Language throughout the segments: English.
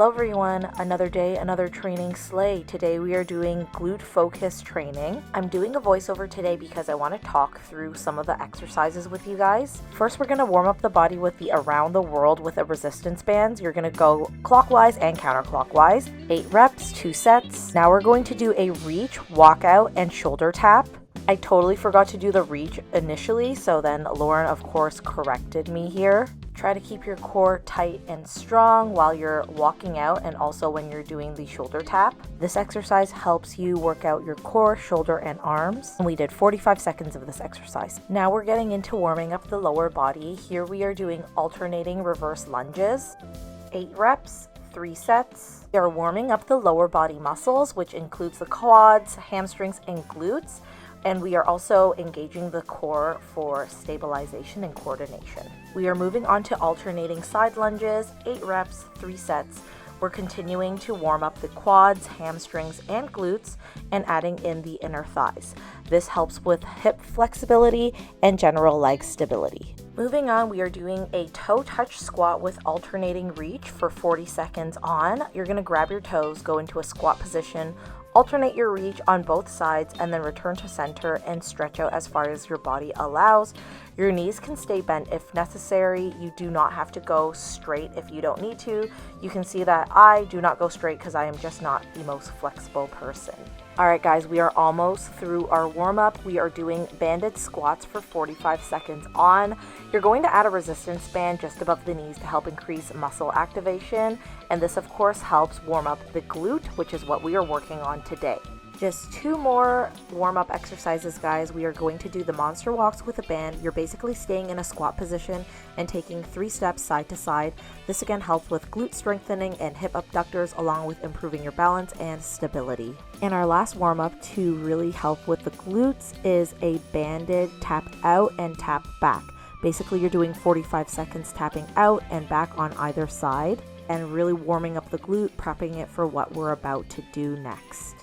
Hello everyone, another day, another training slay. Today we are doing glute focus training. I'm doing a voiceover today because I want to talk through some of the exercises with you guys. First, we're going to warm up the body with the around the world with a resistance band. You're going to go clockwise and counterclockwise. 8 reps, 2 sets. Now we're going to do a reach, walkout, and shoulder tap. I totally forgot to do the reach initially, so then Lauren of course corrected me here. Try to keep your core tight and strong while you're walking out and also when you're doing the shoulder tap. This exercise helps you work out your core, shoulder, and arms. And we did 45 seconds of this exercise. Now we're getting into warming up the lower body. Here we are doing alternating reverse lunges. 8 reps, 3 sets. We are warming up the lower body muscles, which includes the quads, hamstrings, and glutes. And we are also engaging the core for stabilization and coordination. We are moving on to alternating side lunges, 8 reps, 3 sets. We're continuing to warm up the quads, hamstrings, and glutes, and adding in the inner thighs. This helps with hip flexibility and general leg stability. Moving on, we are doing a toe touch squat with alternating reach for 40 seconds on. You're gonna grab your toes, go into a squat position, alternate your reach on both sides, and then return to center and stretch out as far as your body allows. Your knees can stay bent if necessary. You do not have to go straight if you don't need to. You can see that I do not go straight because I am just not the most flexible person. Alright guys, we are almost through our warm-up. We are doing banded squats for 45 seconds on. You're going to add a resistance band just above the knees to help increase muscle activation. And this of course helps warm up the glute, which is what we are working on today. Just 2 more warm-up exercises, guys. We are going to do the monster walks with a band. You're basically staying in a squat position and taking 3 steps side to side. This again helps with glute strengthening and hip abductors, along with improving your balance and stability. And our last warm-up to really help with the glutes is a banded tap out and tap back. Basically, you're doing 45 seconds tapping out and back on either side and really warming up the glute, prepping it for what we're about to do next.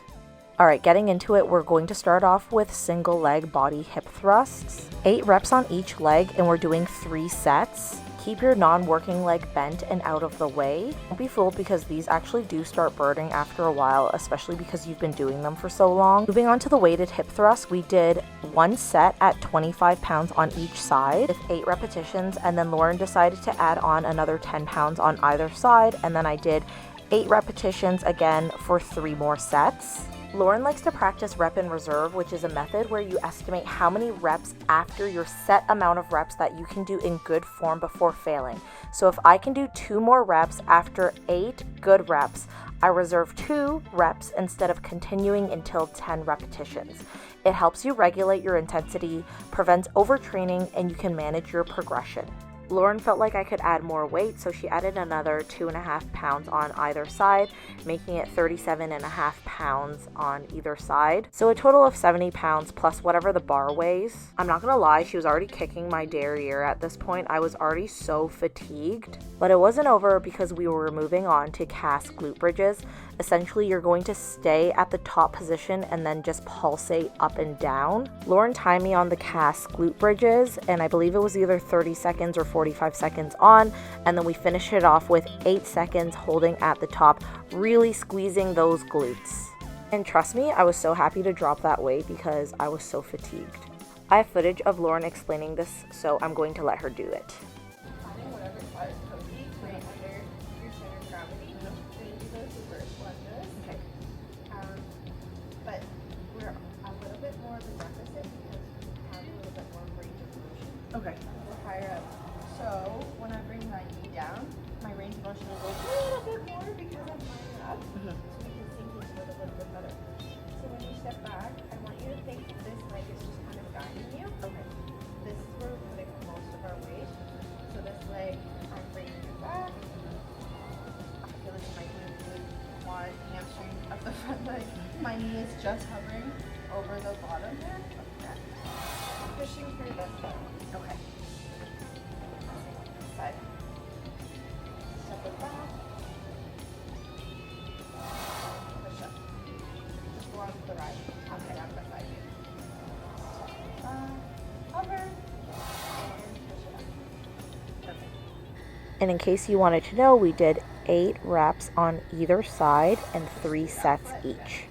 Alright, getting into it, we're going to start off with single leg body hip thrusts. 8 reps on each leg, and we're doing 3 sets. Keep your non-working leg bent and out of the way. Don't be fooled because these actually do start burning after a while, especially because you've been doing them for so long. Moving on to the weighted hip thrust, we did 1 set at 25 pounds on each side with 8 repetitions, and then Lauren decided to add on another 10 pounds on either side, and then I did 8 repetitions again for 3 more sets. Lauren likes to practice rep in reserve, which is a method where you estimate how many reps after your set amount of reps that you can do in good form before failing. So if I can do 2 more reps after 8 good reps, I reserve 2 reps instead of continuing until 10 repetitions. It helps you regulate your intensity, prevents overtraining, and you can manage your progression. Lauren felt like I could add more weight, so she added another 2.5 pounds on either side, making it 37.5 pounds on either side. So a total of 70 pounds plus whatever the bar weighs. I'm not gonna lie, she was already kicking my derriere at this point. I was already so fatigued. But it wasn't over because we were moving on to cast glute bridges. Essentially, you're going to stay at the top position and then just pulsate up and down. Lauren timed me on the cast glute bridges, and I believe it was either 30 seconds or 45 seconds on, and then we finish it off with 8 seconds holding at the top, really squeezing those glutes. And trust me, I was so happy to drop that weight because I was so fatigued. I have footage of Lauren explaining this, so I'm going to let her do it. Okay. We're higher up. So when I bring my knee down, my range of motion will go a little bit more because I'm higher up. So we can sink into it a little bit better. So when you step back, I want you to think this leg is just kind of guiding you. Okay. This is where we're putting most of our weight. So this leg, I'm bringing it back. I feel like my glute, quad, hamstring of the front leg. My knee is just hovering over the bottom there. Okay. Pushing through this side. Okay. Side. Step it back. Push up. Just go on to the right. Okay. Down beside you. Step it back. Hover. And push it up. And in case you wanted to know, we did 8 reps on either side and 3 sets each.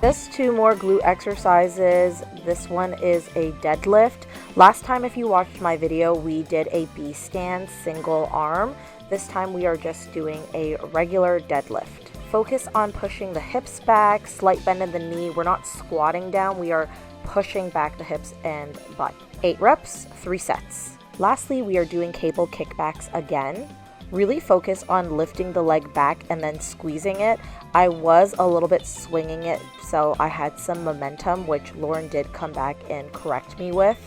This 2 more glute exercises. This one is a deadlift. Last time, if you watched my video, we did a B stand single arm. This time we are just doing a regular deadlift. Focus on pushing the hips back, slight bend in the knee. We're not squatting down, we are pushing back the hips and butt. 8 reps, 3 sets. Lastly, we are doing cable kickbacks again. Really focus on lifting the leg back and then squeezing it. I was a little bit swinging it, so I had some momentum, which Lauren did come back and correct me with.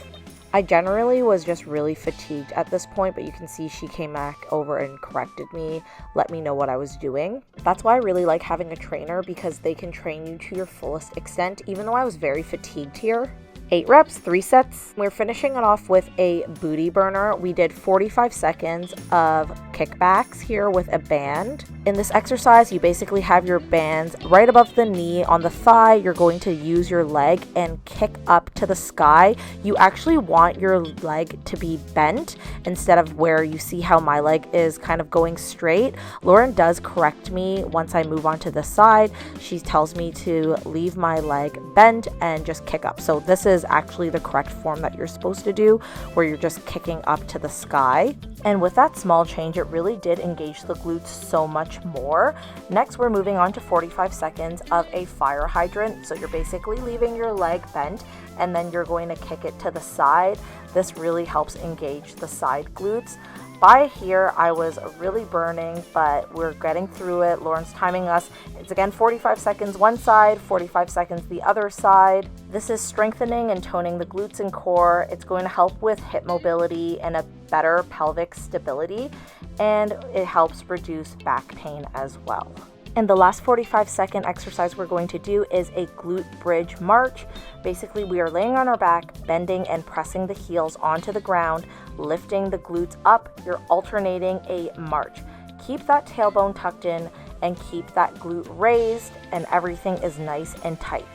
I generally was just really fatigued at this point, but you can see she came back over and corrected me, let me know what I was doing. That's why I really like having a trainer, because they can train you to your fullest extent, even though I was very fatigued here. 8 reps, 3 sets. We're finishing it off with a booty burner. We did 45 seconds of kickbacks here with a band. In this exercise, you basically have your bands right above the knee on the thigh. You're going to use your leg and kick up to the sky. You actually want your leg to be bent instead of where you see how my leg is kind of going straight. Lauren does correct me once I move on to the side. She tells me to leave my leg bent and just kick up. So this is actually the correct form that you're supposed to do, where you're just kicking up to the sky. And with that small change, it really did engage the glutes so much more. Next, we're moving on to 45 seconds of a fire hydrant. So you're basically leaving your leg bent and then you're going to kick it to the side. This really helps engage the side glutes. By here, I was really burning, but we're getting through it. Lauren's timing us. It's again 45 seconds one side, 45 seconds the other side. This is strengthening and toning the glutes and core. It's going to help with hip mobility and a better pelvic stability, and it helps reduce back pain as well. And the last 45-second exercise we're going to do is a glute bridge march. Basically, we are laying on our back, bending and pressing the heels onto the ground, lifting the glutes up. You're alternating a march. Keep that tailbone tucked in and keep that glute raised, and everything is nice and tight.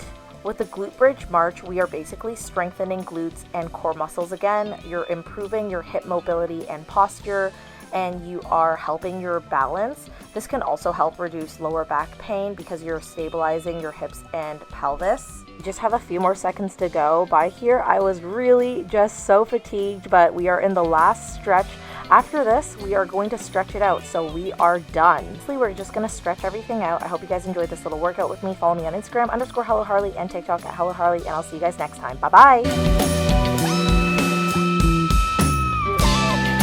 With the glute bridge march, we are basically strengthening glutes and core muscles again. You're improving your hip mobility and posture, and you are helping your balance. This can also help reduce lower back pain because you're stabilizing your hips and pelvis. You just have a few more seconds to go. By here, I was really just so fatigued, but we are in the last stretch. After this, we are going to stretch it out, so we are done. So we're just gonna stretch everything out. I hope you guys enjoyed this little workout with me. Follow me on Instagram _Hello Harley and TikTok at Hello Harley, and I'll see you guys next time. Bye-bye.